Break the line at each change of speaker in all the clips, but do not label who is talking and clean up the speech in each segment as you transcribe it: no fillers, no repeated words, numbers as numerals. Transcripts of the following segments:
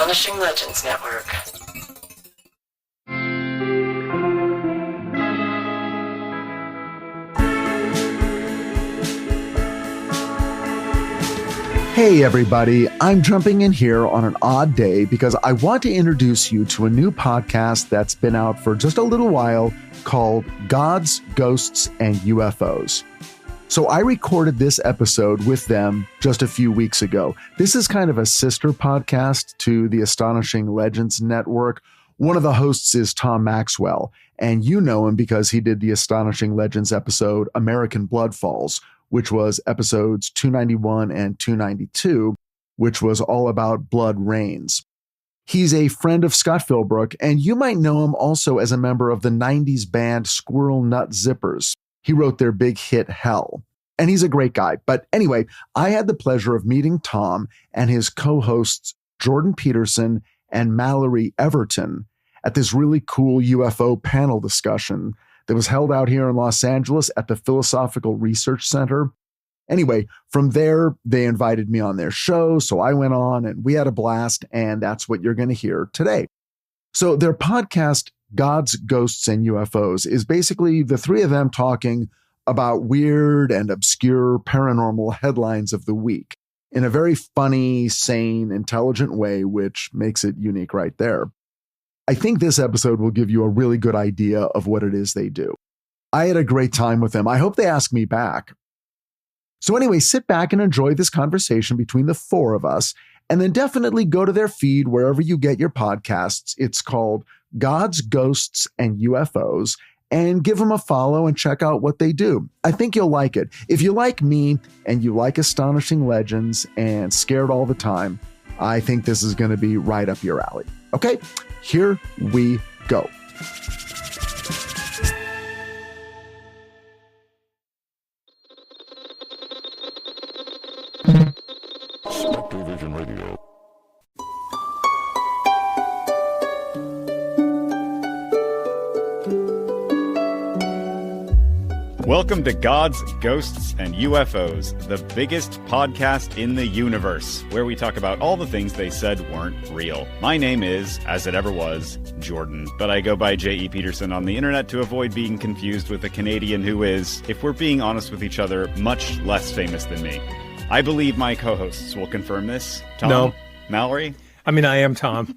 Astonishing Legends Network.
Hey everybody, I'm jumping in here on an odd day because I want to introduce you to a new podcast that's been out for just a little while called Gods, Ghosts, and UFOs. So I recorded this episode with them just a few weeks ago. This is kind of a sister podcast to the Astonishing Legends Network. One of the hosts is Tom Maxwell, and you know him because he did the Astonishing Legends episode American Bloodfalls, which was episodes 291 and 292, which was all about blood rains. He's a friend of Scott Philbrook, and you might know him also as a member of the 90s band Squirrel Nut Zippers. He wrote their big hit Hell, and he's a great guy. But anyway, I had the pleasure of meeting Tom and his co-hosts Jordan Peterson and Mallory Everton at this really cool UFO panel discussion that was held out here in Los Angeles at the Philosophical Research Center. Anyway, from there, they invited me on their show, so I went on and we had a blast, and that's what you're going to hear today. So their podcast, Gods, Ghosts, and UFOs, is basically the three of them talking about weird and obscure paranormal headlines of the week in a very funny, sane, intelligent way, which makes it unique right there. I think this episode will give you a really good idea of what it is they do. I had a great time with them. I hope they ask me back. So anyway, sit back and enjoy this conversation between the four of us, and then definitely go to their feed wherever you get your podcasts. It's called Gods, Ghosts, and UFOs, and give them a follow and check out what they do. I think you'll like it. If you like me and you like Astonishing Legends and Scared All the Time, I think this is going to be right up your alley. Okay, here we go.
Spectrovision Radio.
Welcome to Gods, Ghosts, and UFOs, the biggest podcast in the universe, where we talk about all the things they said weren't real. My name is, as it ever was, Jordan, but I go by J.E. Peterson on the internet to avoid being confused with a Canadian who is, if we're being honest with each other, much less famous than me. I believe my co-hosts will confirm this. Tom?
No.
Mallory?
I mean, I am Tom.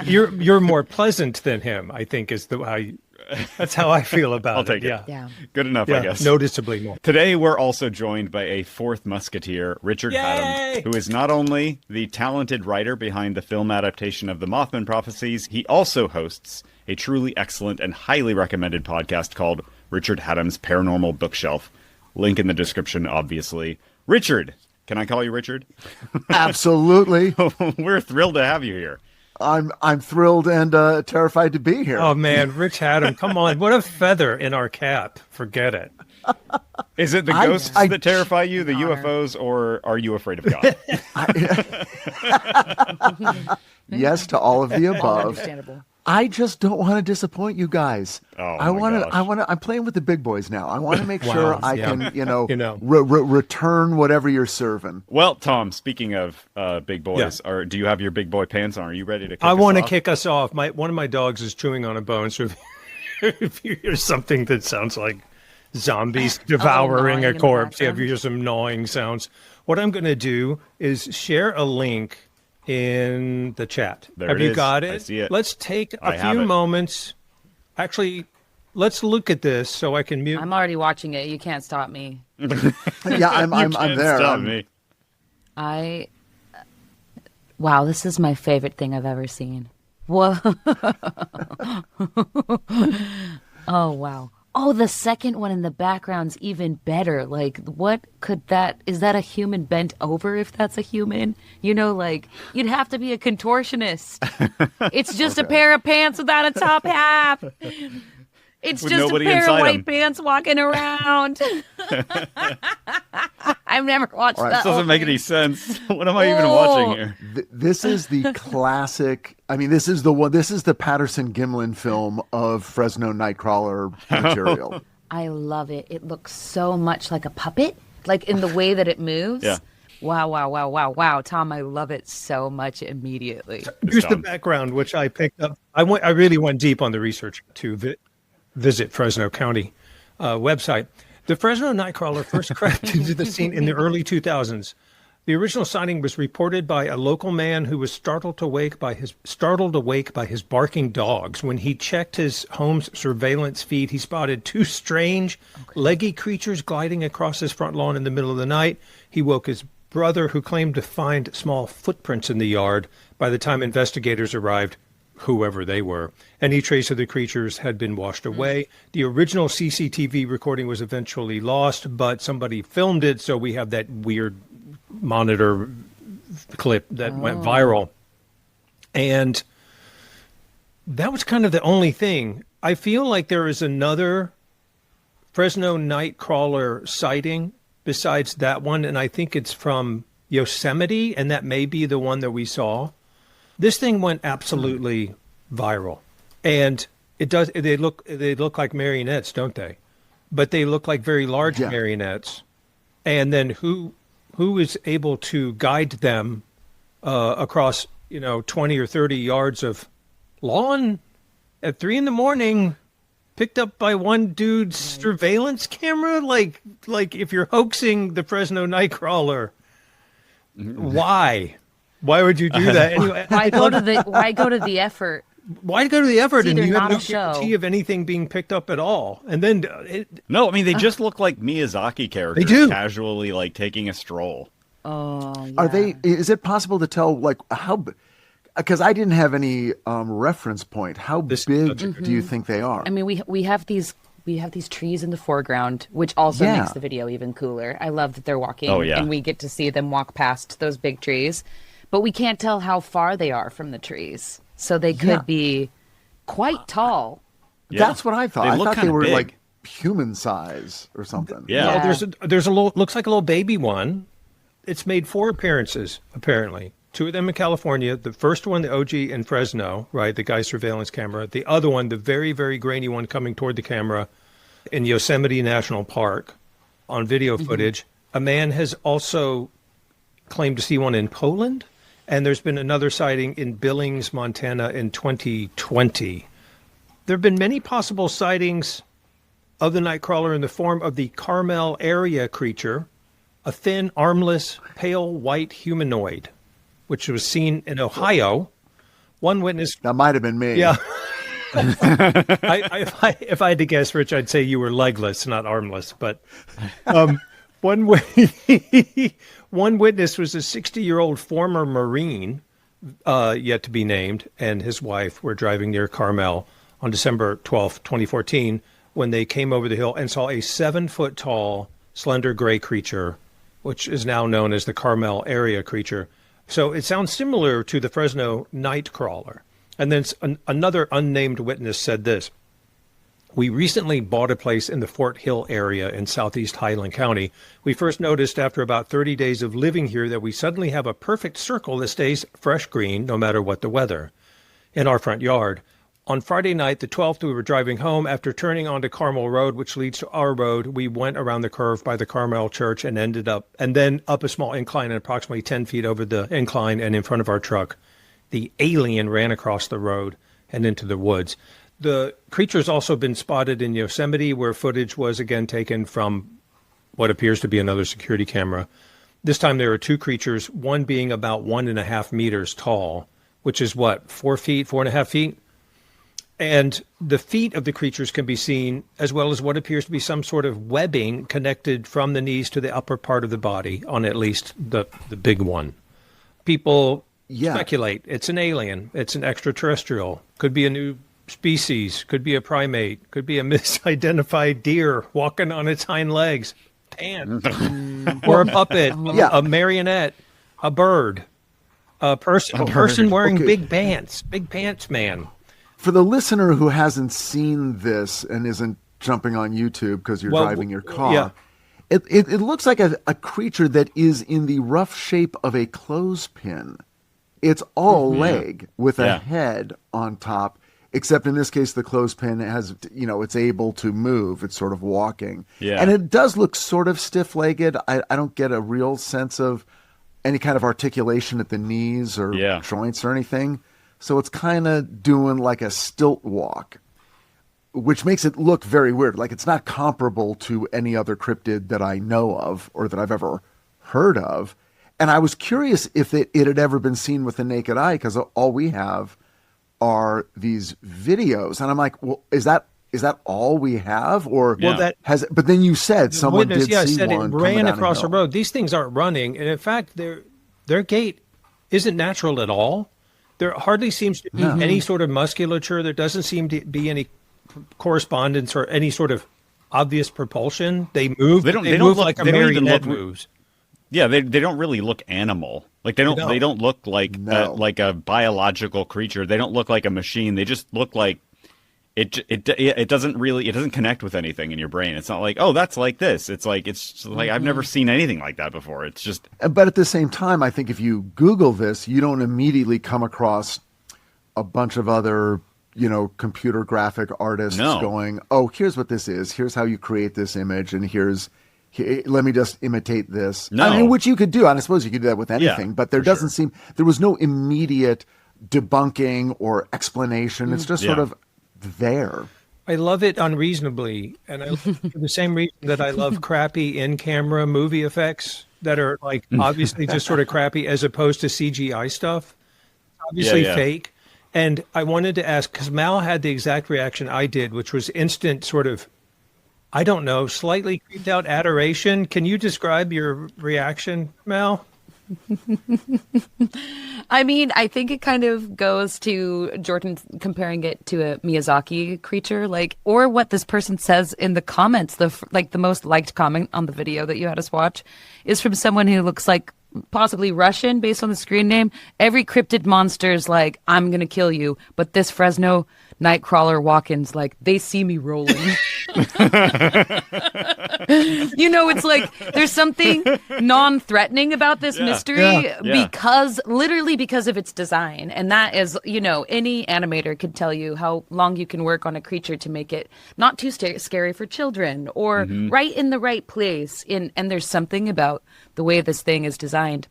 You're more pleasant than him, I think, is that's how I feel about
I'll take it.
Yeah.
Good enough, I guess.
Noticeably more.
Today, we're also joined by a fourth musketeer, Richard Hatem, who is not only the talented writer behind the film adaptation of the Mothman Prophecies, he also hosts a truly excellent and highly recommended podcast called Richard Hatem's Paranormal Bookshelf. Link in the description, obviously. Richard, can I call you Richard?
Absolutely.
We're thrilled to have you here.
I'm thrilled and terrified to be here.
Oh, man, Rich Hatem, come on. What a feather in our cap. Forget it.
Is it the ghosts that terrify you, the UFOs, or are you afraid of God?
Yes to all of the above.
Understandable.
I just don't want to disappoint you guys.
Oh,
I'm playing with the big boys now. I want to make sure I can, return whatever you're serving.
Well, Tom, speaking of big boys, do you have your big boy pants on? Are you ready to kick us off?
I want to kick us off. One of my dogs is chewing on a bone, so if you hear something that sounds like zombies devouring a corpse, if you hear some gnawing sounds, what I'm going to do is share a link in the chat.
Have
you got it?
I see it.
Let's take a few moments. Actually, let's look at this so I can mute.
I'm already watching it. You can't stop me.
Yeah, I'm there.
Stop me.
Wow, this is my favorite thing I've ever seen. Whoa. Oh, wow. Oh, the second one in the background's even better. Like, what could that... Is that a human bent over if that's a human? You'd have to be a contortionist. It's just a pair of pants without a top half. It's
With
just a
nobody
pair of
inside
white
'em.
pants walking around. I've never watched that.
This doesn't make any sense. What am I even watching here?
This is the classic. I mean, this is the one. This is the Patterson Gimlin film of Fresno Night Crawler material.
I love it. It looks so much like a puppet, like in the way that it moves.
Yeah.
Wow, wow, wow, wow, wow. Tom, I love it so much immediately.
Here's the background, which I picked up. I really went deep on the research to visit Fresno County website. The Fresno Night Crawler first crashed into the scene in the early 2000s. The original sighting was reported by a local man who was startled awake by his barking dogs. When he checked his home's surveillance feed, he spotted two strange, leggy creatures gliding across his front lawn in the middle of the night. He woke his brother, who claimed to find small footprints in the yard. By the time investigators arrived, whoever they were, any trace of the creatures had been washed away. The original CCTV recording was eventually lost, but somebody filmed it, so we have that weird monitor clip that went viral. And that was kind of the only thing. I feel like there is another Fresno Night Crawler sighting besides that one, and I think it's from Yosemite, and that may be the one that we saw. This thing went absolutely viral, and they look like marionettes, don't they? But they look like very large marionettes. And then who is able to guide them across 20 or 30 yards of lawn at 3 a.m, picked up by one dude's surveillance camera? Like if you're hoaxing the Fresno Night Crawler, why would you do that anyway?
Why go to the effort?
Why go to the effort and you have no
show.
guarantee of anything being picked up at all? And then
no, I mean, they just look like Miyazaki characters.
They do.
Casually like taking a stroll.
Oh, yeah.
Are they? Is it possible to tell like how? Because I didn't have any reference point. How big do you think they are?
I mean, we have these trees in the foreground, which also makes the video even cooler. I love that they're walking, and we get to see them walk past those big trees, but we can't tell how far they are from the trees. So they could be quite tall.
Yeah. That's what I thought. I thought they were
big.
like human size or something.
Yeah.
Well, there's a looks like a little baby one. It's made 4 appearances, apparently. 2 of them in California. The first one, the OG in Fresno, right? The guy's surveillance camera. The other one, the very, very grainy one coming toward the camera in Yosemite National Park on video footage. A man has also claimed to see one in Poland. And there's been another sighting in Billings, Montana in 2020. There have been many possible sightings of the night crawler in the form of the Carmel area creature, a thin, armless, pale white humanoid, which was seen in Ohio. One witness...
That might have been me.
Yeah. If I had to guess, Rich, I'd say you were legless, not armless. But one witness was a 60-year-old former Marine, yet to be named, and his wife were driving near Carmel on December 12th, 2014, when they came over the hill and saw a 7-foot-tall, slender gray creature, which is now known as the Carmel area creature. So it sounds similar to the Fresno Night Crawler. And then another unnamed witness said this: "We recently bought a place in the Fort Hill area in southeast Highland County. We first noticed after about 30 days of living here that we suddenly have a perfect circle that stays fresh green no matter what the weather in our front yard. On Friday night, the 12th, we were driving home. After turning onto Carmel Road, which leads to our road, we went around the curve by the Carmel Church and then up a small incline and approximately 10 feet over the incline and in front of our truck. The alien ran across the road and into the woods." The creature's also been spotted in Yosemite, where footage was again taken from what appears to be another security camera. This time there are 2 creatures, one being about 1.5 meters tall, which is what, 4.5 feet? And the feet of the creatures can be seen, as well as what appears to be some sort of webbing connected from the knees to the upper part of the body on at least the big one. People speculate it's an alien, it's an extraterrestrial, could be a new species, could be a primate, could be a misidentified deer walking on its hind legs, or a puppet, a marionette, a bird, a person wearing big pants man.
For the listener who hasn't seen this and isn't jumping on YouTube because you're driving your car, it looks like a creature that is in the rough shape of a clothespin. It's all leg with a head on top, except in this case, the clothespin has, it's able to move. It's sort of walking. Yeah. And it does look sort of stiff-legged. I don't get a real sense of any kind of articulation at the knees or
Yeah.
joints or anything. So it's kind of doing like a stilt walk, which makes it look very weird. Like it's not comparable to any other cryptid that I know of or that I've ever heard of. And I was curious if it had ever been seen with the naked eye, because all we have are these videos. And I'm like, well, is that all we have? Or
Yeah.
that
has it? But then you said someone
witness,
did see
said
one
it
coming
ran
down
across
a
the
hill.
road. These things aren't running, and in fact, their gait isn't natural at all. There hardly seems to be any sort of musculature. There doesn't seem to be any correspondence or any sort of obvious propulsion. They move.
They don't
move
look-
like a
they don't even
marionette
look-
moves.
Yeah, they don't really look animal. Like they don't look like
No.
like a biological creature. They don't look like a machine. They just look like it doesn't connect with anything in your brain. It's not like, oh, that's like this. It's like I've never seen anything like that before. It's just
But at the same time, I think if you Google this, you don't immediately come across a bunch of other, computer graphic artists
No.
going, oh, here's what this is. Here's how you create this image. And let me just imitate this.
No.
I mean, which you could do. And I suppose you could do that with anything,
Yeah,
but there
for
doesn't
sure.
there was no immediate debunking or explanation. It's just sort
Yeah.
of there.
I love it unreasonably, and for the same reason that I love crappy in-camera movie effects that are like obviously just sort of crappy, as opposed to CGI stuff, obviously
Yeah.
fake. And I wanted to ask, because Mal had the exact reaction I did, which was instant sort of, I don't know, slightly creeped out adoration. Can you describe your reaction, Mal?
I mean, I think it kind of goes to Jordan comparing it to a Miyazaki creature, or what this person says in the comments. The most liked comment on the video that you had us watch is from someone who looks like possibly Russian based on the screen name. Every cryptid monster's like, I'm gonna kill you, but this Fresno Night Crawler walk-ins, like, they see me rolling. It's like there's something non-threatening about this mystery because of its design. And that is, any animator could tell you how long you can work on a creature to make it not too scary for children or right in the right place. And there's something about the way this thing is designed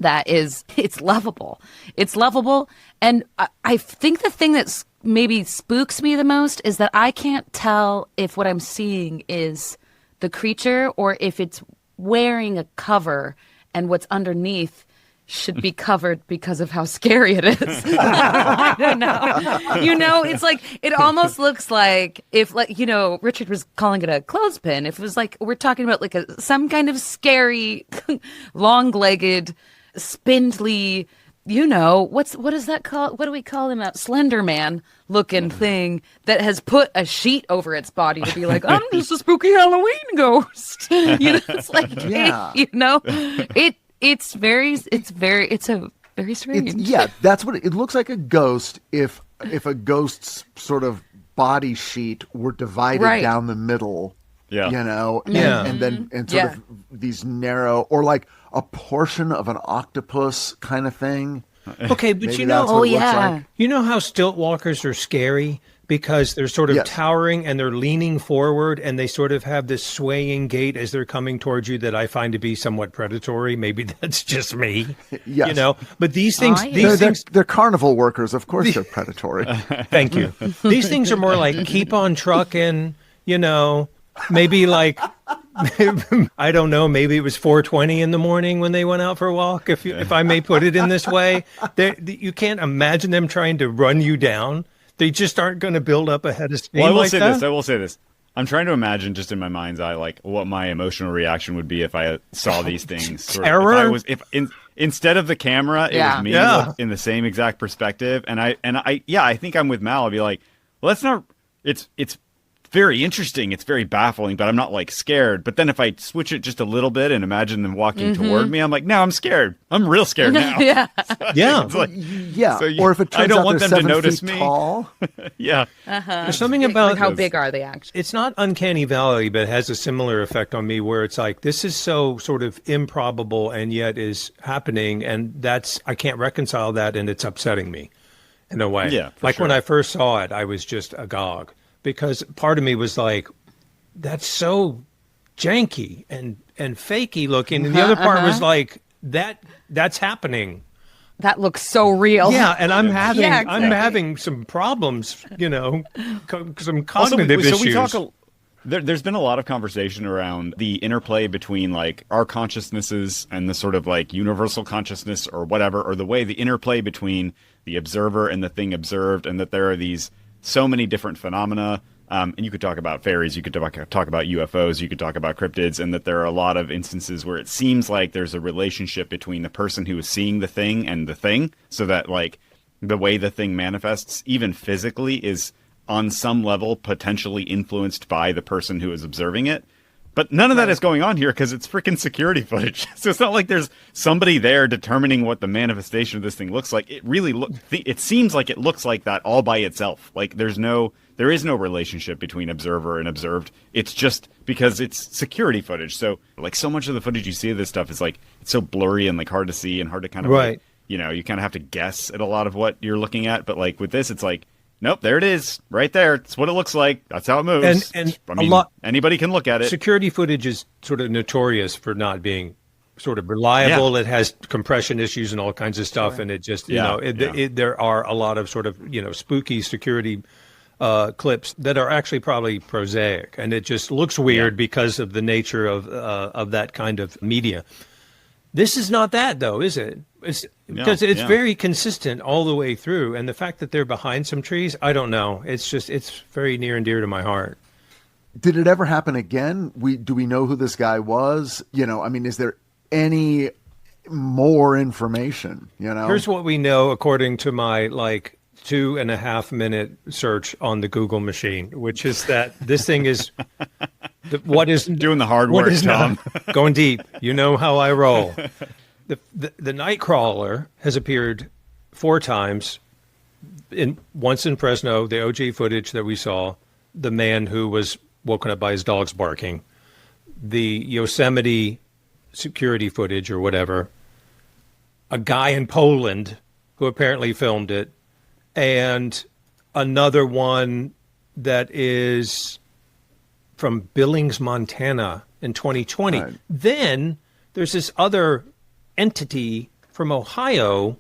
it's lovable. It's lovable. And I think the thing that's maybe spooks me the most is that I can't tell if what I'm seeing is the creature or if it's wearing a cover and what's underneath should be covered because of how scary it is. I don't know. It's like, it almost looks like if, Richard was calling it a clothespin. If it was like, we're talking about like some kind of scary, long-legged, spindly, what is that called? What do we call him? A Slender Man looking thing that has put a sheet over its body to be like, I'm just a spooky Halloween ghost. It's like, it's very strange.
That's what it looks like. A ghost, if a ghost's sort of body sheet were divided down the middle.
Yeah.
And then sort of these narrow, or like a portion of an octopus kind of thing.
Okay, but
Maybe that's what it looks like.
You know how stilt walkers are scary because they're sort of towering and they're leaning forward and they sort of have this swaying gait as they're coming towards you that I find to be somewhat predatory. Maybe that's just me.
Yes.
But these things,
they're carnival workers. Of course, they're predatory.
Thank you. These things are more like keep on trucking, maybe like, I don't know, maybe it was 4:20 in the morning when they went out for a walk, if I may put it in this way. You can't imagine them trying to run you down. They just aren't going to build up a head of steam.
Well, I will
that.
say this. I'm trying to imagine just in my mind's eye, like what my emotional reaction would be if I saw these things.
Terror.
Instead of the camera, it was me in the same exact perspective. And I think I'm with Mal. I'd be like, well, that's not. It's very interesting. It's very baffling, but I'm not like scared. But then if I switch it just a little bit and imagine them walking toward me, I'm like, no, I'm scared. I'm real scared now.
It's
like,
or if it turns
I don't
out
want
they're
them to
7
notice
feet
me.
tall.
There's something about
like how big are they actually?
It's not uncanny valley, but it has a similar effect on me where it's like, this is so sort of improbable and yet is happening. And I can't reconcile that. And it's upsetting me in a way.
Yeah,
like when I first saw it, I was just agog. Because part of me was like, that's so janky and fakey looking. And the other part was like, that's happening.
That looks so real.
Yeah, and I'm having
Yeah, exactly.
I'm having some problems, some
Also,
cognitive
so
issues.
we talk there's been a lot of conversation around the interplay between like our consciousnesses and the sort of like universal consciousness or whatever, or the way the interplay between the observer and the thing observed, and that there are these so many different phenomena. And you could talk about fairies, you could talk about UFOs, you could talk about cryptids, and that there are a lot of instances where it seems like there's a relationship between the person who is seeing the thing and the thing, so that like the way the thing manifests, even physically, is on some level potentially influenced by the person who is observing it. But none of that is going on here because it's freaking security footage. So it's not like there's somebody there determining what the manifestation of this thing looks like. It really it seems like it looks like that all by itself. Like there is no relationship between observer and observed. It's just because it's security footage. So like so much of the footage you see of this stuff is like it's so blurry and like hard to see and hard to kind of
Right.
like, you kind of have to guess at a lot of what you're looking at. But like with this, it's like, nope, there it is, right there. It's what it looks like. That's how it moves.
And
I mean, anybody can look at it.
Security footage is sort of notorious for not being sort of reliable.
Yeah.
It has compression issues and all kinds of stuff, and it just there are a lot of sort of spooky security clips that are actually probably prosaic, and it just looks weird because of the nature of that kind of media. This is not that, though, is it? Because it's very consistent all the way through. And the fact that they're behind some trees, I don't know. It's very near and dear to my heart.
Did it ever happen again? Do we know who this guy was? Is there any more information?
Here's what we know according to my 2.5-minute search on the Google machine, which is that this thing is what is
doing the hard work, Tom.
Going deep. You know how I roll. The Night Crawler has appeared 4 times. Once in Fresno, the OJ footage that we saw, the man who was woken up by his dogs barking, the Yosemite security footage or whatever, a guy in Poland who apparently filmed it, and another one that is from Billings, Montana in 2020.
Right.
Then there's this other entity from Ohio,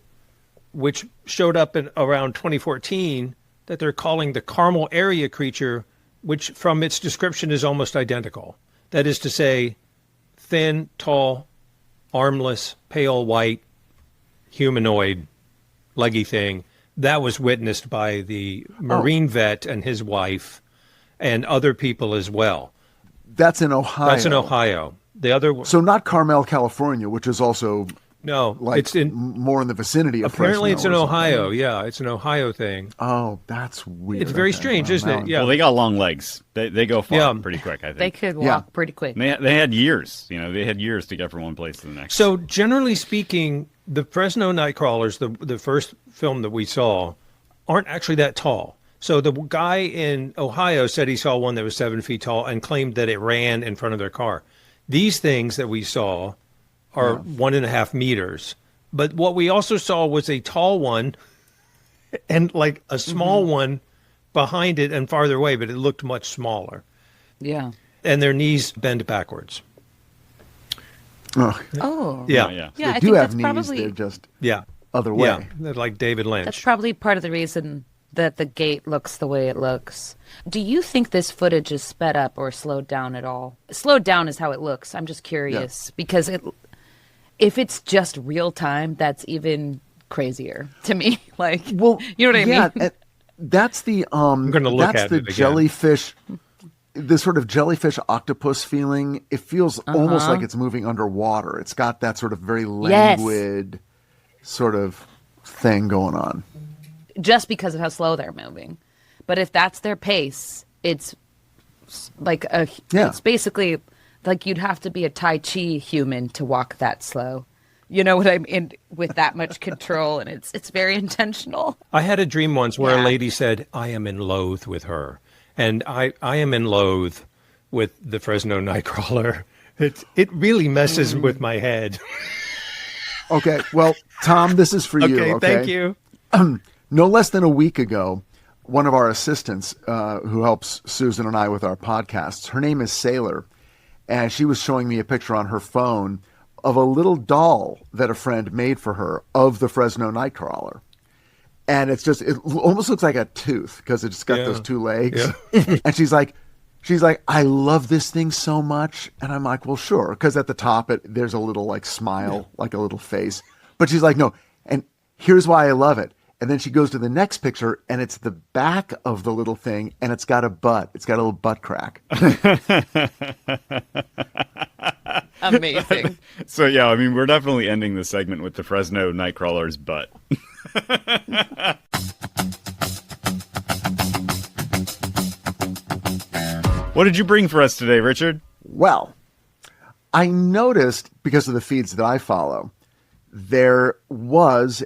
which showed up in around 2014, that they're calling the Carmel area creature, which from its description is almost identical. That is to say, thin, tall, armless, pale white, humanoid, leggy thing. That was witnessed by the Marine vet and his wife and other people as well.
That's in Ohio.
That's in Ohio. The other,
so not Carmel, California, which is also
it's in
more in the vicinity of
apparently
Fresno
it's in
or something.
Ohio. Yeah, it's an Ohio thing.
Oh, that's weird.
It's very
Okay.
strange,
Well,
isn't it? Yeah.
Well, they got long legs. They go far pretty quick, I think.
They could walk pretty quick.
They had years. They had years to get from one place to the next.
So generally speaking, the Fresno Night Crawlers, the first film that we saw, aren't actually that tall. So the guy in Ohio said he saw one that was 7 feet tall and claimed that it ran in front of their car. These things that we saw are 1.5 meters. But what we also saw was a tall one and like a small one behind it and farther away, but it looked much smaller.
Yeah.
And their knees bend backwards.
Oh.
Yeah.
Yeah,
They
I
do
think
have
that's
knees.
probably
They're just
Yeah.
other way.
Yeah. They're like David Lynch.
that's probably part of the reason that the gate looks the way it looks. Do you think this footage is sped up or slowed down at all? Slowed down is how it looks. I'm just curious because if it's just real time, that's even crazier to me. Like,
Well,
you know what I mean?
and that's the
I'm gonna look
that's
at
the
it again.
jellyfish, the sort of jellyfish octopus feeling. It feels almost like it's moving underwater. It's got that sort of very languid sort of thing going on.
Just because of how slow they're moving. But if that's their pace, it's like it's basically like you'd have to be a Tai Chi human to walk that slow. You know what I mean? With that much control, and it's very intentional.
I had a dream once where
Yeah.
a lady said, I am in loathe with her. And I am in loathe with the Fresno Nightcrawler. It really messes with my head.
Okay, well, Tom, this is for you. Okay,
Thank you.
No less than a week ago, one of our assistants who helps Susan and I with our podcasts, her name is Sailor, and she was showing me a picture on her phone of a little doll that a friend made for her of the Fresno Night Crawler. And it almost looks like a tooth because it's got those two legs. Yeah. And she's like, I love this thing so much. And I'm like, well, sure. Because at the top, there's a little like smile, like a little face. But she's like, no. And here's why I love it. And then she goes to the next picture and it's the back of the little thing. And it's got a butt. It's got a little butt crack.
Amazing.
So, yeah, I mean, we're definitely ending the segment with the Fresno Night Crawler's butt. What did you bring for us today, Richard?
Well, I noticed, because of the feeds that I follow, there was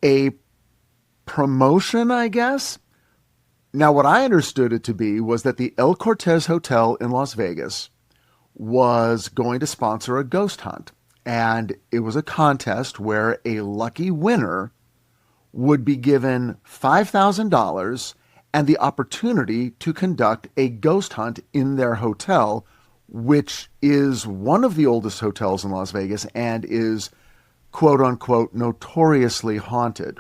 a promotion, I guess. Now, what I understood it to be was that the El Cortez Hotel in Las Vegas was going to sponsor a ghost hunt. And it was a contest where a lucky winner would be given $5,000 and the opportunity to conduct a ghost hunt in their hotel, which is one of the oldest hotels in Las Vegas and is, quote unquote, notoriously haunted.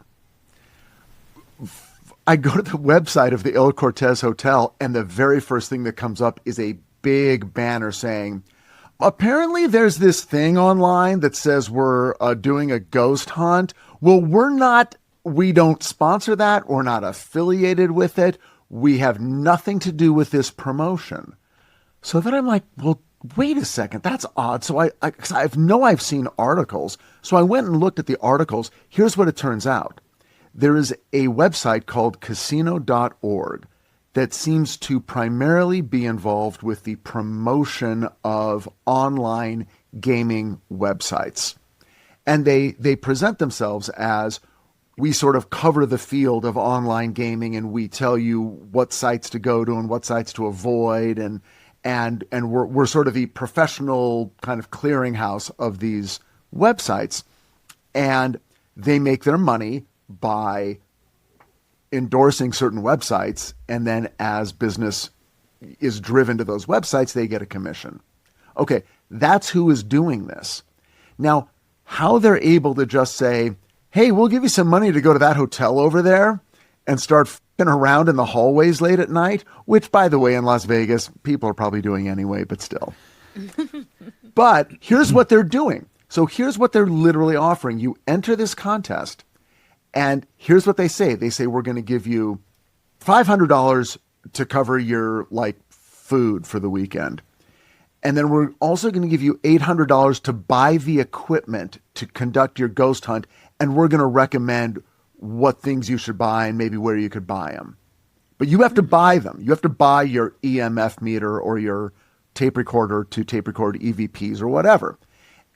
I go to the website of the El Cortez Hotel, and the very first thing that comes up is a big banner saying, apparently there's this thing online that says we're doing a ghost hunt. Well, we don't sponsor that. We're not affiliated with it. We have nothing to do with this promotion. So then I'm like, well, wait a second. That's odd. So I've seen articles. So I went and looked at the articles. Here's what it turns out. There is a website called casino.org that seems to primarily be involved with the promotion of online gaming websites. And they present themselves as, we sort of cover the field of online gaming and we tell you what sites to go to and what sites to avoid. And we're sort of the professional kind of clearinghouse of these websites. And they make their money by endorsing certain websites. And then as business is driven to those websites, they get a commission. Okay, that's who is doing this. Now, how they're able to just say, hey, we'll give you some money to go to that hotel over there and start f***ing around in the hallways late at night, which, by the way, in Las Vegas, people are probably doing anyway, but still. But here's what they're doing. So here's what they're literally offering. You enter this contest, and here's what they say. They say, we're going to give you $500 to cover your, food for the weekend. And then we're also going to give you $800 to buy the equipment to conduct your ghost hunt. And we're going to recommend what things you should buy and maybe where you could buy them. But you have to buy them. You have to buy your EMF meter or your tape recorder to tape record EVPs or whatever.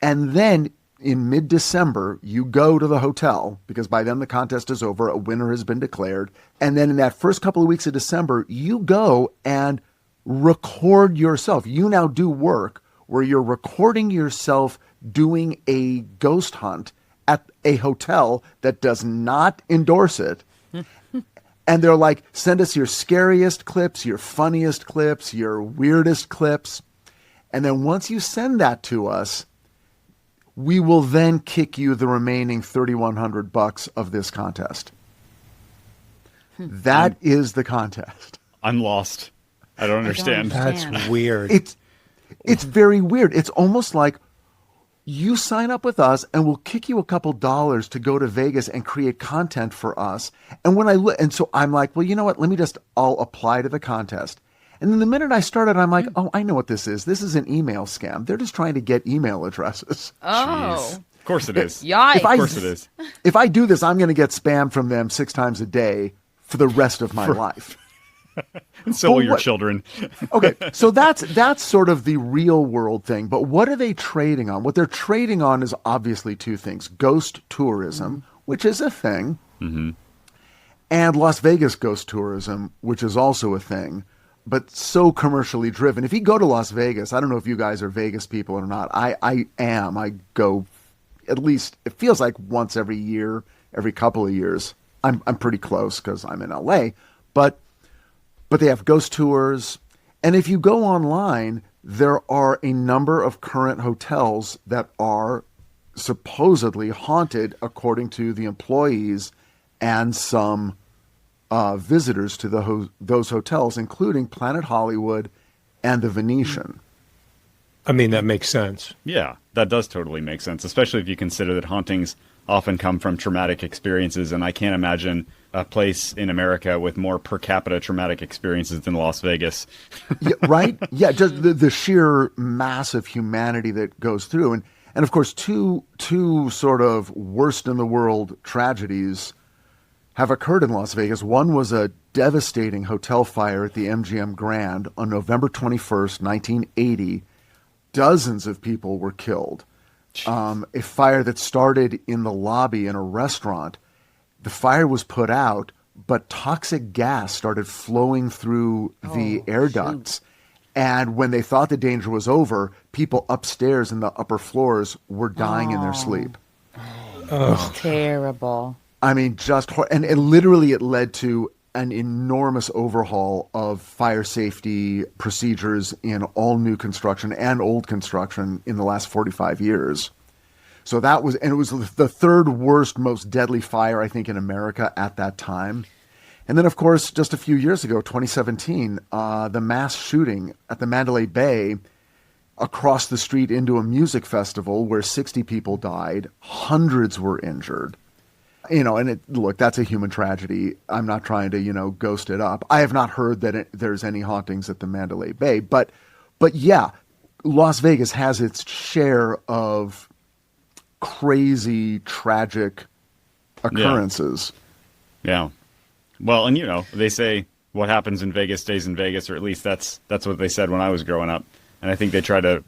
And then in mid-December, you go to the hotel because by then the contest is over. A winner has been declared. And then in that first couple of weeks of December, you go and record yourself. You now do work where you're recording yourself doing a ghost hunt at a hotel that does not endorse it. And they're like, send us your scariest clips, your funniest clips, your weirdest clips. And then once you send that to us, we will then kick you the remaining $3,100 of this contest. That is the contest.
I'm lost. I don't understand.
That's weird.
It's very weird. It's almost like you sign up with us and we'll kick you a couple dollars to go to Vegas and create content for us. And when I look, and so I'm like, well, you know what? I'll apply to the contest. And then the minute I started, I'm like, oh, I know what this is. This is an email scam. They're just trying to get email addresses.
Oh.
Jeez. Of course it is.
Yikes.
Of course it is.
If I do this, I'm going to get spam from them 6 times a day for the rest of my life.
And so will your children.
Okay, so that's sort of the real world thing. But what are they trading on? What they're trading on is obviously 2 things. Ghost tourism, which is a thing, and Las Vegas ghost tourism, which is also a thing, but so commercially driven. If you go to Las Vegas, I don't know if you guys are Vegas people or not. I am. I go at least, it feels like once every year, every couple of years. I'm pretty close because I'm in LA. But they have ghost tours. And if you go online, there are a number of current hotels that are supposedly haunted, according to the employees and some visitors to those hotels, including Planet Hollywood and the Venetian.
I mean, that makes sense.
Yeah, that does totally make sense, especially if you consider that hauntings often come from traumatic experiences, and I can't imagine a place in America with more per capita traumatic experiences than Las Vegas.
Yeah, right? Yeah, just the sheer mass of humanity that goes through. And of course, two sort of worst in the world tragedies have occurred in Las Vegas. One was a devastating hotel fire at the MGM Grand on November 21st, 1980. Dozens of people were killed. A fire that started in the lobby in a restaurant. The fire was put out, but toxic gas started flowing through the air ducts. And when they thought the danger was over, people upstairs in the upper floors were dying in their sleep.
Terrible.
I mean, and literally it led to an enormous overhaul of fire safety procedures in all new construction and old construction in the last 45 years. So it was the third worst, most deadly fire, I think, in America at that time. And then, of course, just a few years ago, 2017, the mass shooting at the Mandalay Bay across the street into a music festival where 60 people died, hundreds were injured. And look, that's a human tragedy. I'm not trying to, ghost it up. I have not heard that there's any hauntings at the Mandalay Bay. But yeah, Las Vegas has its share of crazy, tragic occurrences.
Yeah. Well, and they say what happens in Vegas stays in Vegas, or at least that's what they said when I was growing up. And I think they try to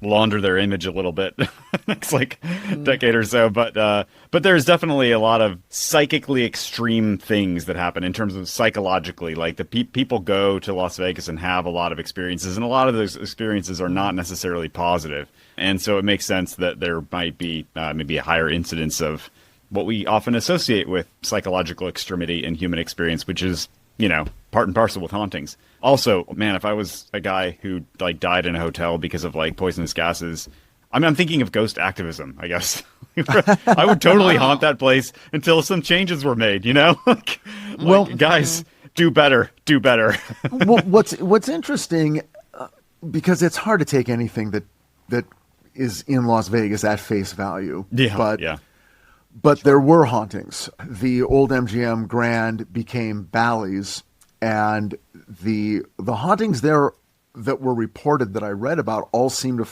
launder their image a little bit next decade or so. But there's definitely a lot of psychically extreme things that happen in terms of psychologically. Like the people go to Las Vegas and have a lot of experiences, and a lot of those experiences are not necessarily positive. And so it makes sense that there might be maybe a higher incidence of what we often associate with psychological extremity in human experience, which is, part and parcel with hauntings. Also, man, if I was a guy who died in a hotel because of poisonous gases, I'm thinking of ghost activism, I guess. I would totally haunt that place until some changes were made, Well, guys, do better.
Well, what's interesting, because it's hard to take anything that is in Las Vegas at face value.
Yeah.
But there were hauntings. The old MGM Grand became Bally's, and the hauntings there that were reported that I read about all seem to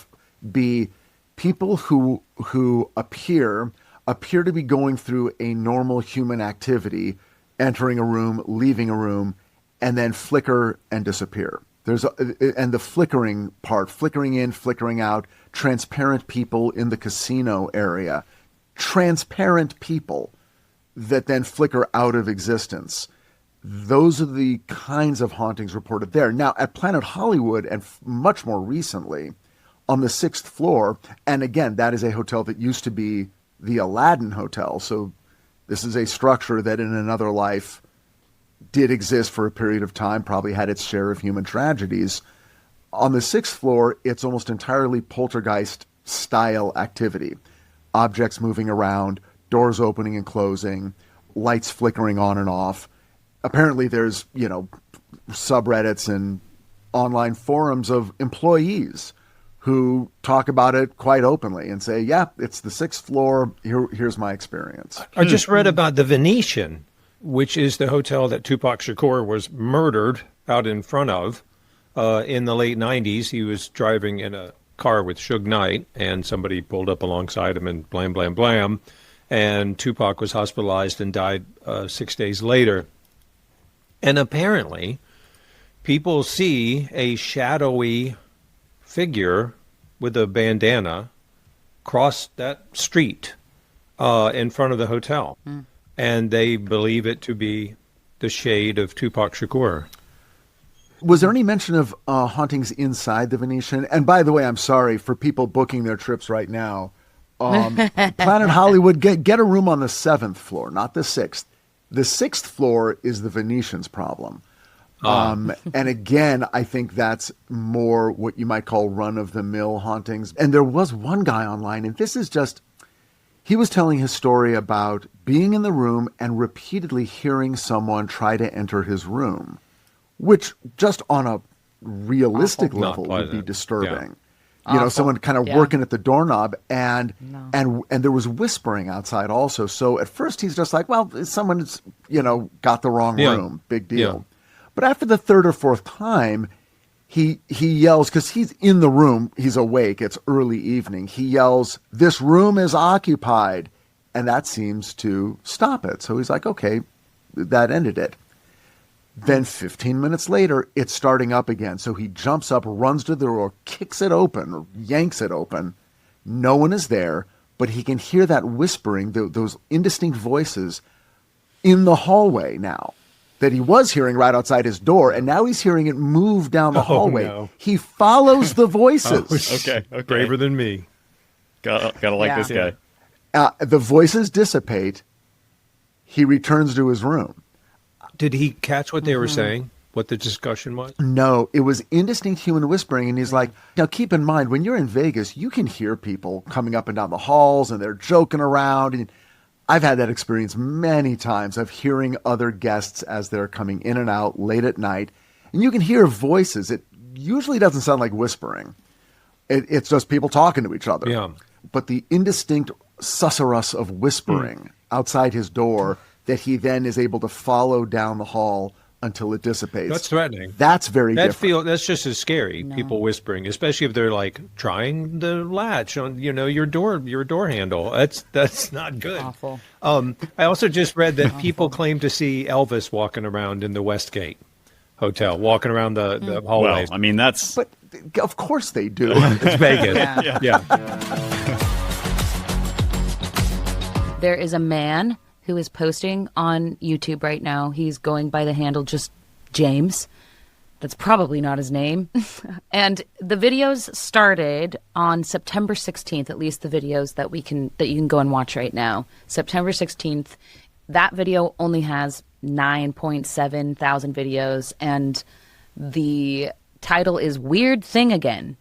be people who appear to be going through a normal human activity, entering a room, leaving a room, and then flicker and disappear. And the flickering part, flickering in, flickering out, transparent people in the casino area, transparent people that then flicker out of existence. Those are the kinds of hauntings reported there. Now, at Planet Hollywood, and much more recently, on the 6th floor, and again, that is a hotel that used to be the Aladdin Hotel, so this is a structure that in another life did exist for a period of time, probably had its share of human tragedies. On the 6th floor, it's almost entirely poltergeist-style activity. Objects moving around, doors opening and closing, lights flickering on and off. Apparently there's, subreddits and online forums of employees who talk about it quite openly and say, yeah, it's the 6th floor. Here's my experience.
I just read about the Venetian, which is the hotel that Tupac Shakur was murdered out in front of in the late 90s. He was driving in a car with Suge Knight, and somebody pulled up alongside him and blam, blam, blam. And Tupac was hospitalized and died 6 days later. And apparently, people see a shadowy figure with a bandana cross that street in front of the hotel. And they believe it to be the shade of Tupac Shakur.
Was there any mention of hauntings inside the Venetian? And by the way, I'm sorry for people booking their trips right now. Planet Hollywood, get a room on the 7th floor, not the 6th. The 6th floor is the Venetian's problem. And again, I think that's more what you might call run-of-the-mill hauntings. And there was one guy online, and this is just, he was telling his story about being in the room and repeatedly hearing someone try to enter his room, which just on a realistic level would be disturbing. Yeah. You know, someone kind of working at the doorknob, and there was whispering outside also. So at first he's just like, well, someone's, got the wrong room. Big deal. Yeah. But after the third or fourth time, he yells, because he's in the room, he's awake, it's early evening. He yells, "This room is occupied." And that seems to stop it. So he's like, okay, that ended it. Then 15 minutes later, it's starting up again. So he jumps up, runs to the door, kicks it open, or yanks it open. No one is there, but he can hear that whispering, those indistinct voices in the hallway now that he was hearing right outside his door. And now he's hearing it move down the hallway. No. He follows the voices.
Okay.
Braver than me.
Gotta like this guy.
The voices dissipate. He returns to his room.
Did he catch what they were saying? What the discussion was?
No, it was indistinct human whispering. And he's like, now keep in mind, when you're in Vegas, you can hear people coming up and down the halls and they're joking around. And I've had that experience many times of hearing other guests as they're coming in and out late at night. And you can hear voices. It usually doesn't sound like whispering. It's just people talking to each other.
Yeah.
But the indistinct susurrus of whispering outside his door that he then is able to follow down the hall until it dissipates.
That's threatening.
That's very different.
That's just as scary. No. People whispering, especially if they're like trying the latch on, your door handle. That's not good.
Awful.
I also just read that people claim to see Elvis walking around in the Westgate Hotel, walking around the hallways.
Well, I mean, that's.
But of course they do.
It's Vegas. Yeah.
There is a man who is posting on YouTube right now. He's going by the handle just James. That's probably not his name. And the videos started on September 16th, at least the videos that you can go and watch right now. September 16th. That video only has 9.7 thousand videos, and the title is Weird Thing Again.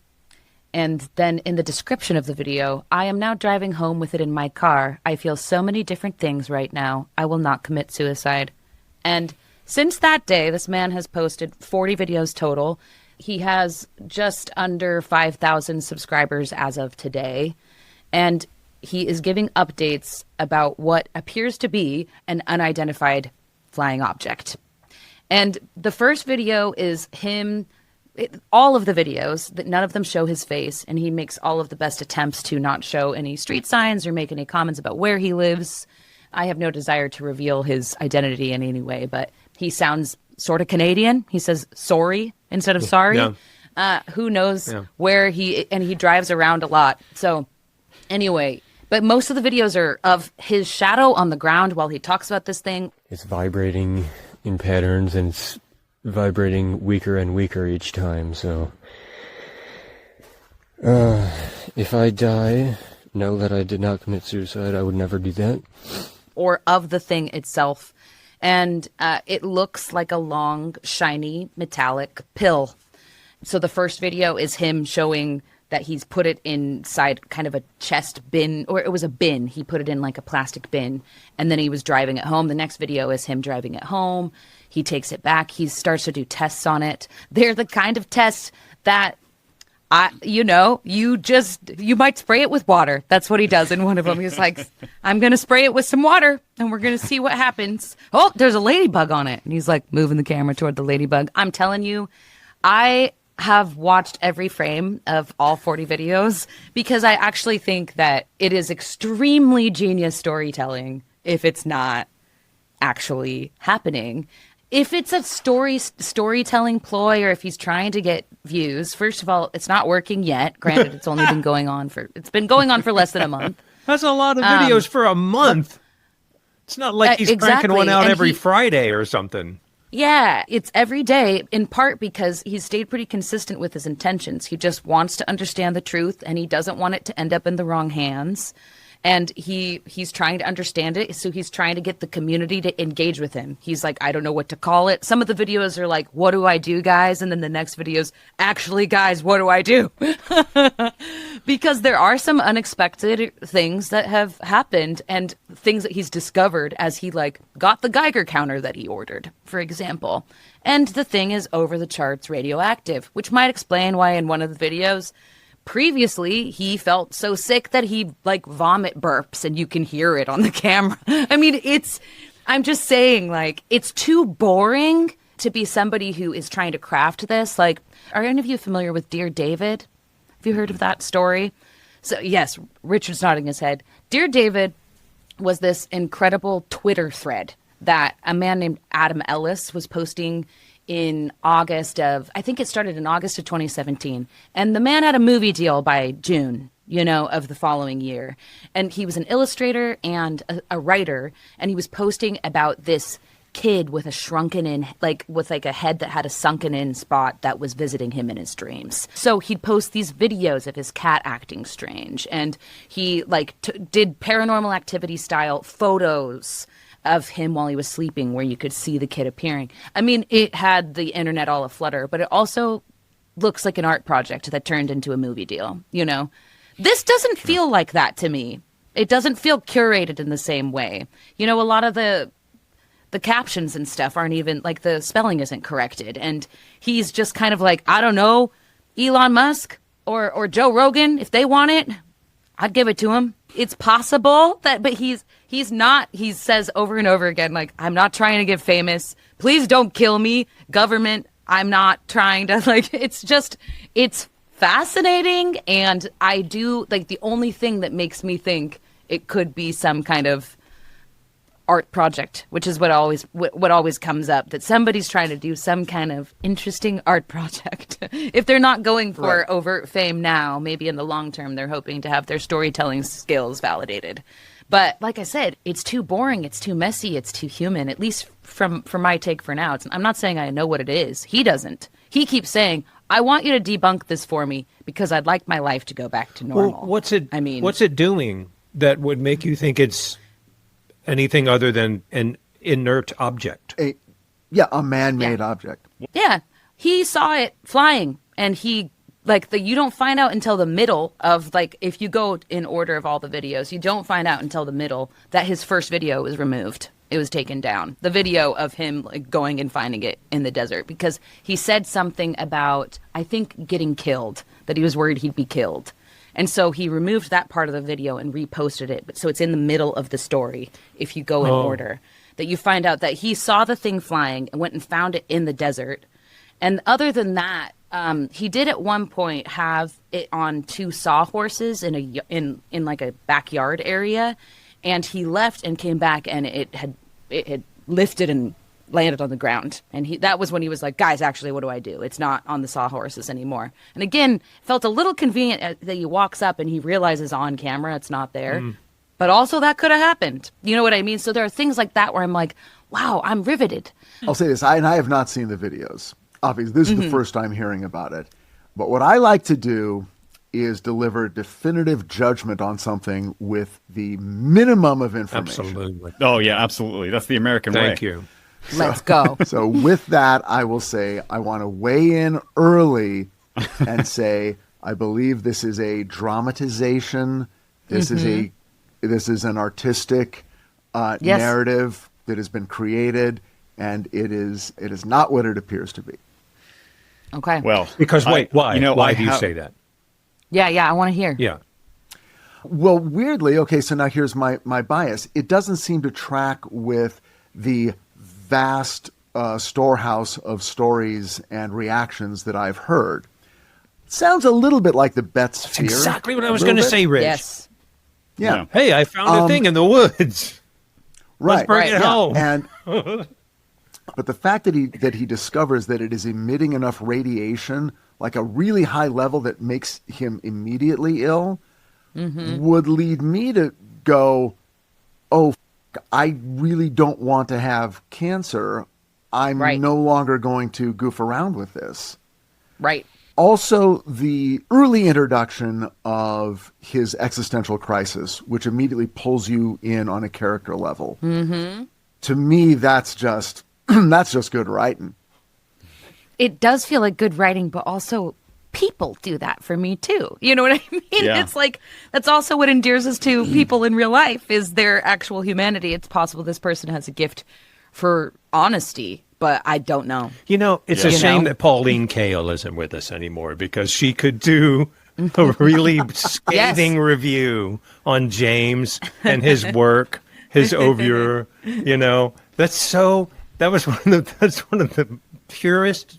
And then in the description of the video, I am now driving home with it in my car. I feel so many different things right now. I will not commit suicide. And since that day, this man has posted 40 videos total. He has just under 5,000 subscribers as of today. And he is giving updates about what appears to be an unidentified flying object. And the first video is him. All of the videos, none of them show his face, and he makes all of the best attempts to not show any street signs or make any comments about where he lives. I have no desire to reveal his identity in any way, but he sounds sort of Canadian. He says sorry instead of sorry. Yeah. Who knows where he drives around a lot. So anyway, but most of the videos are of his shadow on the ground while he talks about this thing.
It's vibrating in patterns, and it's vibrating weaker and weaker each time, so if I die, know that I did not commit suicide. I would never do that.
Or of the thing itself. And it looks like a long, shiny, metallic pill. So the first video is him showing that he's put it inside kind of a chest bin, or it was a bin. He put it in like a plastic bin, and then he was driving it home. The next video is him driving it home. He takes it back. He starts to do tests on it. They're the kind of tests that, you might spray it with water. That's what he does in one of them. He's like, I'm going to spray it with some water, and we're going to see what happens. Oh, there's a ladybug on it. And he's like moving the camera toward the ladybug. I'm telling you, I have watched every frame of all 40 videos because I actually think that it is extremely genius storytelling if it's not actually happening. If it's a storytelling ploy, or if he's trying to get views, first of all, it's not working yet. Granted, it's only been going on for less than a month.
That's a lot of videos for a month. It's not like he's cranking one out every Friday or something.
Yeah, it's every day, in part because he's stayed pretty consistent with his intentions. He just wants to understand the truth, and he doesn't want it to end up in the wrong hands. And he's trying to understand it. So he's trying to get the community to engage with him. He's like, I don't know what to call it. Some of the videos are like, what do I do, guys? And then the next videos, actually, guys, what do I do? Because there are some unexpected things that have happened and things that he's discovered as he like got the Geiger counter that he ordered, for example. And the thing is over the charts radioactive, which might explain why in one of the videos previously he felt so sick that he like vomit burps and you can hear it on the camera. I mean, I'm just saying, like, it's too boring to be somebody who is trying to craft this. Like, are any of you familiar with Dear David? Have you heard of that story? So yes, Richard's nodding his head. Dear David was this incredible Twitter thread that a man named Adam Ellis was posting in August of, I think it started in August of 2017. And the man had a movie deal by June, of the following year. And he was an illustrator and a writer. And he was posting about this kid with a shrunken in, with a head that had a sunken in spot that was visiting him in his dreams. So he'd post these videos of his cat acting strange. And he did Paranormal Activity style photos of him while he was sleeping where you could see the kid appearing. I mean, it had the internet all aflutter, but it also looks like an art project that turned into a movie deal, This doesn't feel like that to me. It doesn't feel curated in the same way. A lot of the captions and stuff aren't even, like, the spelling isn't corrected. And he's just kind of like, I don't know, Elon Musk or Joe Rogan, if they want it, I'd give it to him. It's possible that, but he's not, he says over and over again, like, I'm not trying to get famous. Please don't kill me. Government, I'm not trying to, it's fascinating. And I do, the only thing that makes me think it could be some kind of art project, which is what always comes up, that somebody's trying to do some kind of interesting art project. If they're not going for overt fame now, maybe in the long term, they're hoping to have their storytelling skills validated. But like I said, it's too boring, it's too messy, it's too human, at least from my take for now. I'm not saying I know what it is. He doesn't. He keeps saying, I want you to debunk this for me because I'd like my life to go back to normal.
Well, what's it doing that would make you think it's anything other than an inert object?
A man-made object.
Yeah. He saw it flying, and he, you don't find out until the middle of, if you go in order of all the videos, you don't find out until the middle that his first video was removed. It was taken down. The video of him going and finding it in the desert, because he said something about, I think, getting killed, that he was worried he'd be killed. And so he removed that part of the video and reposted it. So it's in the middle of the story, if you go in order, that you find out that he saw the thing flying and went and found it in the desert. And other than that, he did at one point have it on 2 sawhorses in a backyard area. And he left and came back, and it had lifted and landed on the ground. And that was when he was like, guys, actually, what do I do? It's not on the sawhorses anymore. And again, felt a little convenient that he walks up and he realizes on camera it's not there. But also that could have happened. You know what I mean? So there are things like that where I'm like, wow, I'm riveted.
I'll say this, I have not seen the videos. Obviously, this is the first time hearing about it. But what I like to do is deliver definitive judgment on something with the minimum of information.
Absolutely.
Oh, yeah, absolutely. That's the American way.
Thank you.
Let's go.
So with that, I will say I want to weigh in early and say I believe this is a dramatization. This is an artistic narrative that has been created, and it is not what it appears to be.
Okay.
Well,
because why? Why do you say that?
Yeah, I want to hear.
Yeah.
Well, weirdly, okay, so now here's my bias. It doesn't seem to track with the vast storehouse of stories and reactions that I've heard. Sounds a little bit like the Betz
That's
Sphere.
exactly what I was going to say, Rich.
Yes.
Yeah.
Hey, I found a thing in the woods.
Right.
Let's bring it home.
And but the fact that he discovers that it is emitting enough radiation, like a really high level that makes him immediately ill, would lead me to go, oh, I really don't want to have cancer. I'm no longer going to goof around with this.
Right.
Also, the early introduction of his existential crisis, which immediately pulls you in on a character level. Mm-hmm. To me, that's just good writing.
It does feel like good writing, but also people do that for me too. You know what I mean?
Yeah.
It's like, that's also what endears us to people in real life, is their actual humanity. It's possible this person has a gift for honesty, but I don't know.
You know, it's a shame that Pauline Kael isn't with us anymore, because she could do a really scathing review on James and his work, his oeuvre. You know, that's one of the purest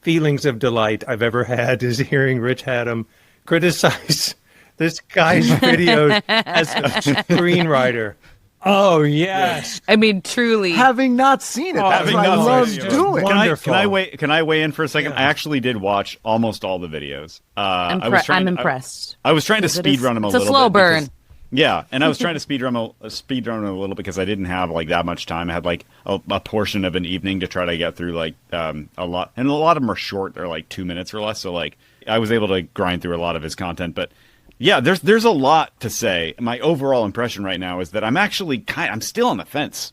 feelings of delight I've ever had, is hearing Rich Hatem criticize this guy's videos as a screenwriter. Oh, yes.
I mean, truly.
Having not seen it, that's what I love doing.
Can I weigh in for a second? I actually did watch almost all the videos.
I'm impressed.
I was trying to speed run them a little bit.
It's a slow burn.
Yeah, and I was trying to speed run them a little because I didn't have like that much time. I had like a portion of an evening to try to get through like a lot, and a lot of them are short. They're like 2 minutes or less. So like I was able to grind through a lot of his content. But yeah, there's a lot to say. My overall impression right now is that I'm still on the fence,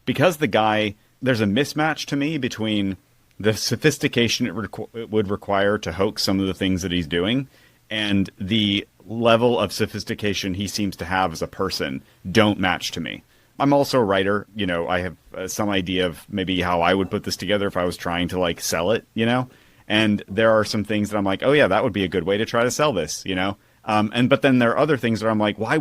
because the guy, there's a mismatch to me between the sophistication it would require to hoax some of the things that he's doing, and the level of sophistication he seems to have as a person don't match to me. I'm also a writer. You know, I have some idea of maybe how I would put this together if I was trying to like sell it, you know, and there are some things that I'm like, oh yeah, that would be a good way to try to sell this, you know. But then there are other things that I'm like, why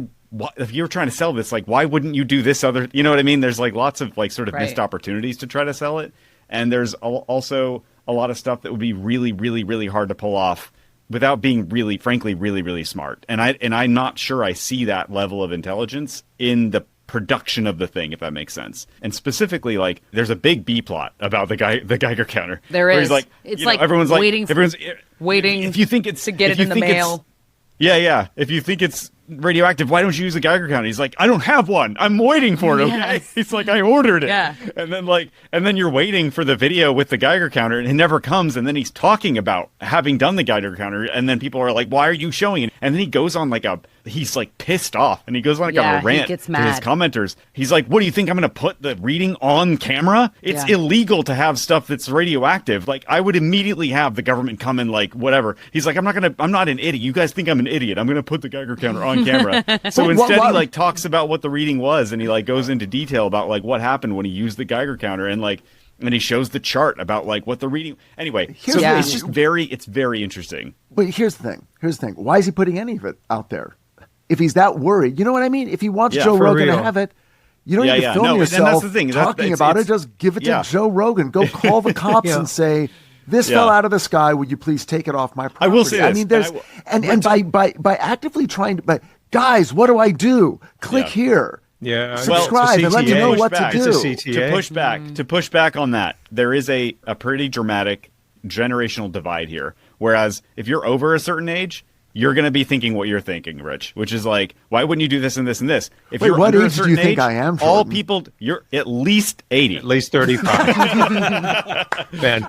if you're trying to sell this, like, why wouldn't you do this other, you know what I mean? There's like lots of like sort of missed opportunities to try to sell it. And there's also a lot of stuff that would be really, really, really hard to pull off without being really, frankly, really, really smart. And I'm not sure I see that level of intelligence in the production of the thing, if that makes sense. And specifically, like, there's a big B plot about the Geiger counter.
There is.
He's like,
it's like
everyone's
waiting
if you think it's
to get it in the mail.
Yeah. If you think it's radioactive, why don't you use a Geiger counter? He's like, I don't have one. I'm waiting for it. Okay.
Yes.
He's like, I ordered it.
Yeah.
And then you're waiting for the video with the Geiger counter, and it never comes. And then he's talking about having done the Geiger counter, and then people are like, why are you showing it? And then he goes on he's like pissed off, and he goes on a rant to his commenters. He's like, what do you think, I'm going to put the reading on camera? It's illegal to have stuff that's radioactive. Like, I would immediately have the government come and like whatever. He's like, I'm not an idiot. You guys think I'm an idiot. I'm going to put the Geiger counter on camera. So instead he like talks about what the reading was, and he like goes into detail about like what happened when he used the Geiger counter, and he shows the chart about like what the reading. Anyway, it's just very interesting.
But here's the thing. Why is he putting any of it out there? If he's that worried, you know what I mean? If he wants Joe Rogan to have it, you don't need to film yourself
and that's the thing.
talking about it. Just give it to Joe Rogan. Go call the cops and say, this fell out of the sky. Would you please take it off my property?
I will say this.
I mean, there's and by actively trying to, guys, what do I do? Click here.
Yeah,
subscribe and let me know what to do.
To push back on that, there is a pretty dramatic generational divide here. Whereas if you're over a certain age, you're going to be thinking what you're thinking, Rich, which is like, why wouldn't you do this and this and this? If you're
what
under
age
a certain
do you think
age,
I am,
all
Jordan?
people, you're at least 80.
At least 35. Man,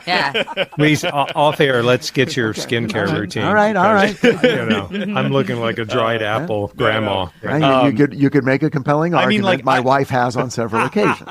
please, off air, let's get your skincare routine.
All right.
You know, I'm looking like a dried apple grandma.
You could make a compelling argument. My wife has on several occasions.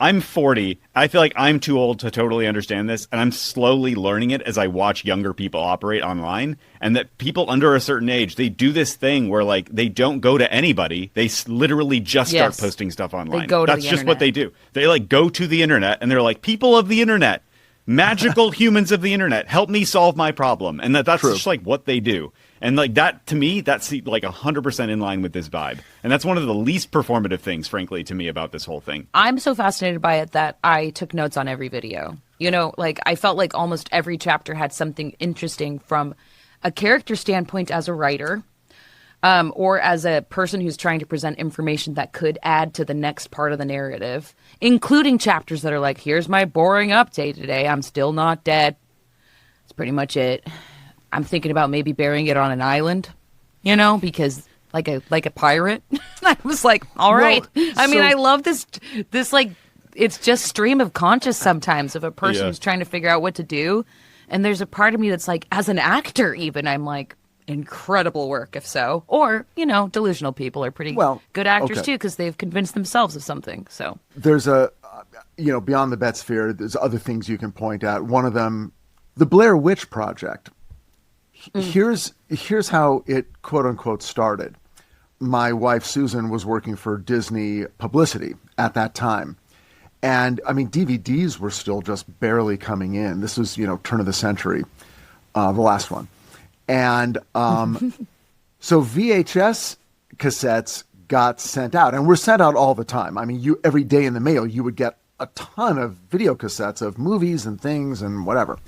I'm 40. I feel like I'm too old to totally understand this, and I'm slowly learning it as I watch younger people operate online, and that people under a certain age, they do this thing where like they don't go to anybody. They literally just start posting stuff online. That's just what they do. They like go to the internet, and they're like, people of the internet, magical humans of the internet, help me solve my problem. And that's just like what they do. And like that, to me, that's like 100% in line with this vibe. And that's one of the least performative things, frankly, to me about this whole thing.
I'm so fascinated by it that I took notes on every video. You know, like I felt like almost every chapter had something interesting from a character standpoint as a writer, or as a person who's trying to present information that could add to the next part of the narrative, including chapters that are like, here's my boring update today. I'm still not dead. That's pretty much it. I'm thinking about maybe burying it on an island, you know, because like a pirate. I was like, all right. I love this like, it's just stream of conscious sometimes of a person who's trying to figure out what to do. And there's a part of me that's like, as an actor even, I'm like, incredible work if so. Or, delusional people are pretty good actors too, because they've convinced themselves of something. So
there's beyond the bet sphere, there's other things you can point at. One of them, the Blair Witch Project. Here's how it quote unquote started. My wife Susan was working for Disney publicity at that time. And I mean, DVDs were still just barely coming in. This was, turn of the century, the last one. And so VHS cassettes got sent out, and were sent out all the time. I mean, every day in the mail, you would get a ton of video cassettes of movies and things and whatever.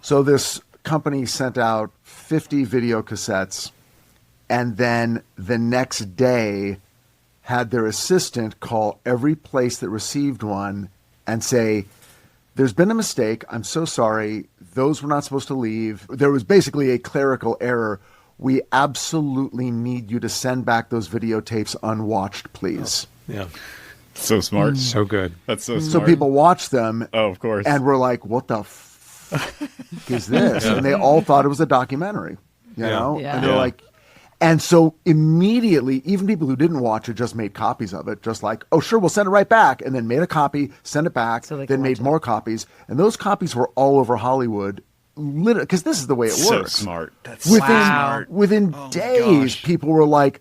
So this company sent out 50 video cassettes, and then the next day had their assistant call every place that received one and say, there's been a mistake. I'm so sorry. Those were not supposed to leave. There was basically a clerical error. We absolutely need you to send back those videotapes unwatched, please.
Oh, yeah.
So smart.
So good.
That's so smart.
So people watched them.
Oh, of course.
And were like, what the is this? And they all thought it was a documentary, you know?
Yeah.
And they're like, and so immediately, even people who didn't watch it just made copies of it, just like, oh, sure, we'll send it right back. And then made a copy, send it back, then made more copies. And those copies were all over Hollywood, literally, because this is the way it works.
So smart. That's
Within days, people were like,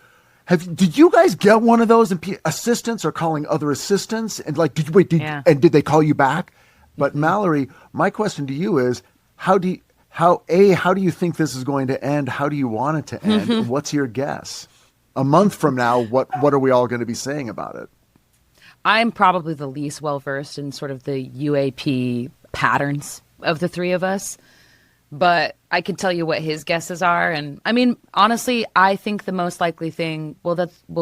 did you guys get one of those? And assistants are calling other assistants. And like, and did they call you back? But Mallory, my question to you is, how do you think this is going to end? How do you want it to end? What's your guess? A month from now, what are we all going to be saying about it?
I'm probably the least well-versed in sort of the UAP patterns of the three of us, but I can tell you what his guesses are. And I mean, honestly, I think the most likely thing will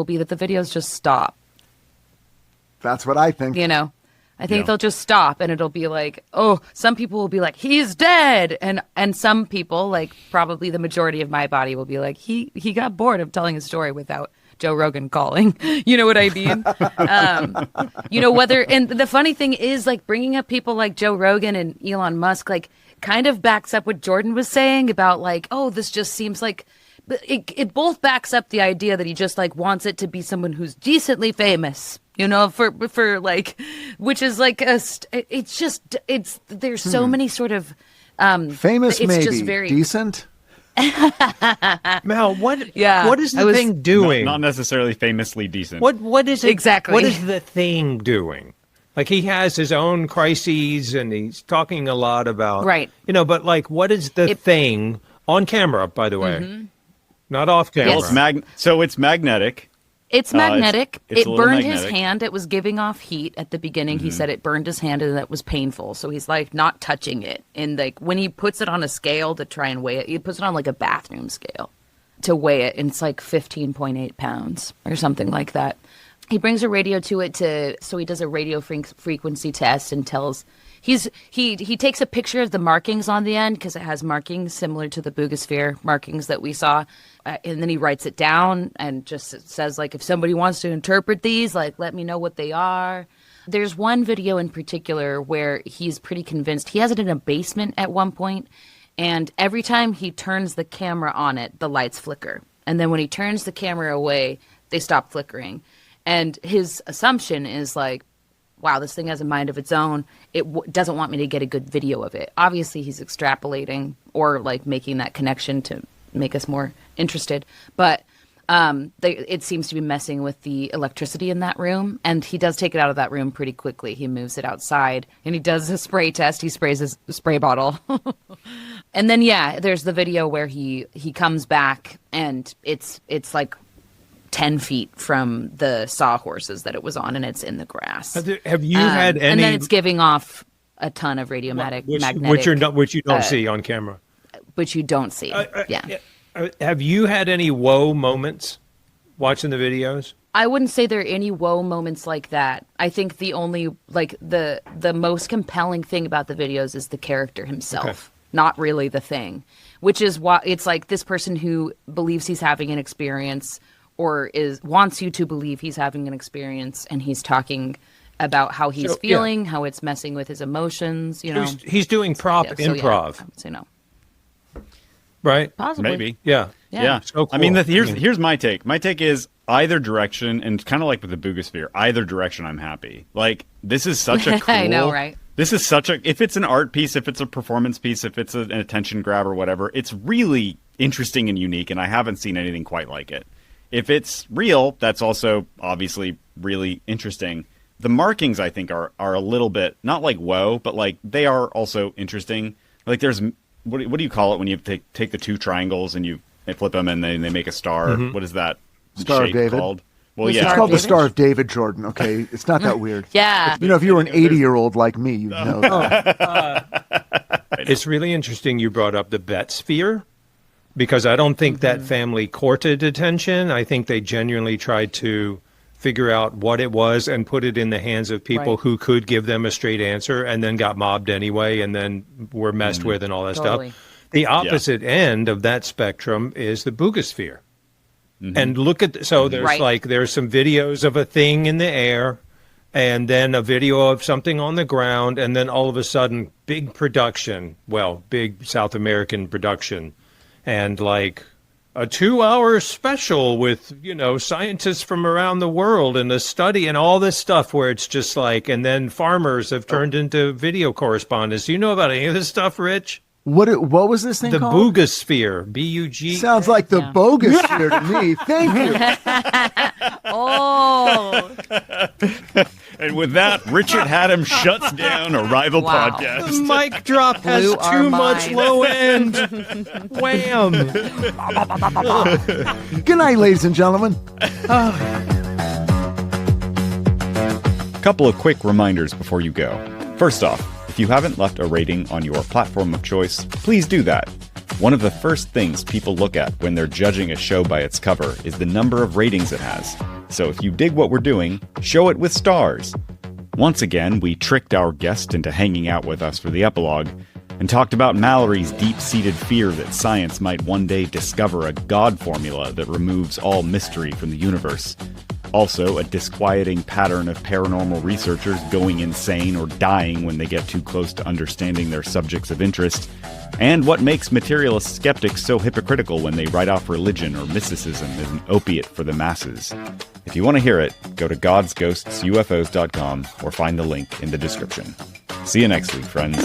be that the videos just stop.
That's what I think.
I think they'll just stop, and it'll be like, oh, some people will be like, he's dead. And some people, like probably the majority of my body, will be like, he got bored of telling his story without Joe Rogan calling. You know what I mean? And the funny thing is, like, bringing up people like Joe Rogan and Elon Musk, like, kind of backs up what Jordan was saying about, like, oh, this just seems like, it both backs up the idea that he just, like, wants it to be someone who's decently famous. For like, which is like there's so many sort of
famous,
it's
maybe
just very
decent.
Mal, what is the thing doing?
Not necessarily famously decent.
What is it
exactly?
What is the thing doing? Like, he has his own crises, and he's talking a lot about but like, what is the thing on camera? By the way, not off camera.
Well, it's magnetic.
It's magnetic.
It
burned his hand. It was giving off heat at the beginning. He said it burned his hand and that was painful. So he's like not touching it. And like when he puts it on a scale to try and weigh it, he puts it on like a bathroom scale to weigh it. And it's like 15.8 pounds or something like that. He brings a radio to it so he does a radio frequency test and tells. He takes a picture of the markings on the end because it has markings similar to the Boogosphere markings that we saw. And then he writes it down and just says, like, if somebody wants to interpret these, like, let me know what they are. There's one video in particular where he's pretty convinced. He has it in a basement at one point, and every time he turns the camera on it, the lights flicker. And then when he turns the camera away, they stop flickering. And his assumption is like, wow, this thing has a mind of its own. It doesn't want me to get a good video of it. Obviously, he's extrapolating or like making that connection to make us more interested. But it seems to be messing with the electricity in that room. And he does take it out of that room pretty quickly. He moves it outside and he does a spray test. He sprays his spray bottle. And then, there's the video where he comes back and it's like 10 feet from the sawhorses that it was on, and it's in the grass.
Have you had any?
And then it's giving off a ton of magnetic,
which you don't see on camera,
which you don't see.
Have you had any whoa moments watching the videos?
I wouldn't say there are any whoa moments like that. I think the only the most compelling thing about the videos is the character himself, not really the thing. Which is why it's like this person who believes he's having an experience. Or wants you to believe he's having an experience, and he's talking about how he's feeling, how it's messing with his emotions, you know.
He's doing improv.
I would say no.
Right?
Possibly.
Maybe.
Yeah.
Yeah.
So cool.
I mean, here's my take. My take is either direction, and kind of like with the Boogosphere, either direction I'm happy. Like, this is such a cool...
I know, right?
This is such a... If it's an art piece, if it's a performance piece, if it's an attention grab or whatever, it's really interesting and unique, and I haven't seen anything quite like it. If it's real, that's also obviously really interesting. The markings, I think, are a little bit, not like whoa, but like they are also interesting. Like there's... What do you call it when you take the two triangles and they flip them and then they make a star? Mm-hmm. What is that
Star
shape
of David
called? Well,
it's called the Star of David, Jordan. Okay, it's not that weird.
Yeah.
You know, if you were an 80-year-old like me, you'd know that.
It's really interesting you brought up the bet sphere, because I don't think that family courted attention. I think they genuinely tried to figure out what it was and put it in the hands of people who could give them a straight answer, and then got mobbed anyway, and then were messed with and all that stuff. The opposite end of that spectrum is the Boogosphere. And look at there's there's some videos of a thing in the air, and then a video of something on the ground, and then all of a sudden big production, big South American production, and like a 2-hour special with, scientists from around the world and a study and all this stuff, where it's just like, and then farmers have turned into video correspondents. Do you know about any of this stuff, Rich?
What was this thing called?
The Boogosphere. B-U-G.
Sounds like the Bogosphere to me. Thank you.
Oh.
And with that, Richard Hatem shuts down a rival podcast.
The mic drop has too much low end. Wham.
Good night, ladies and gentlemen.
Couple of quick reminders before you go. First off, if you haven't left a rating on your platform of choice, please do that. One of the first things people look at when they're judging a show by its cover is the number of ratings it has. So if you dig what we're doing, show it with stars. Once again, we tricked our guest into hanging out with us for the epilogue, and talked about Mallory's deep-seated fear that science might one day discover a God formula that removes all mystery from the universe. Also, a disquieting pattern of paranormal researchers going insane or dying when they get too close to understanding their subjects of interest, and what makes materialist skeptics so hypocritical when they write off religion or mysticism as an opiate for the masses. If you want to hear it, go to godsghostsufos.com or find the link in the description. See you next week, friends.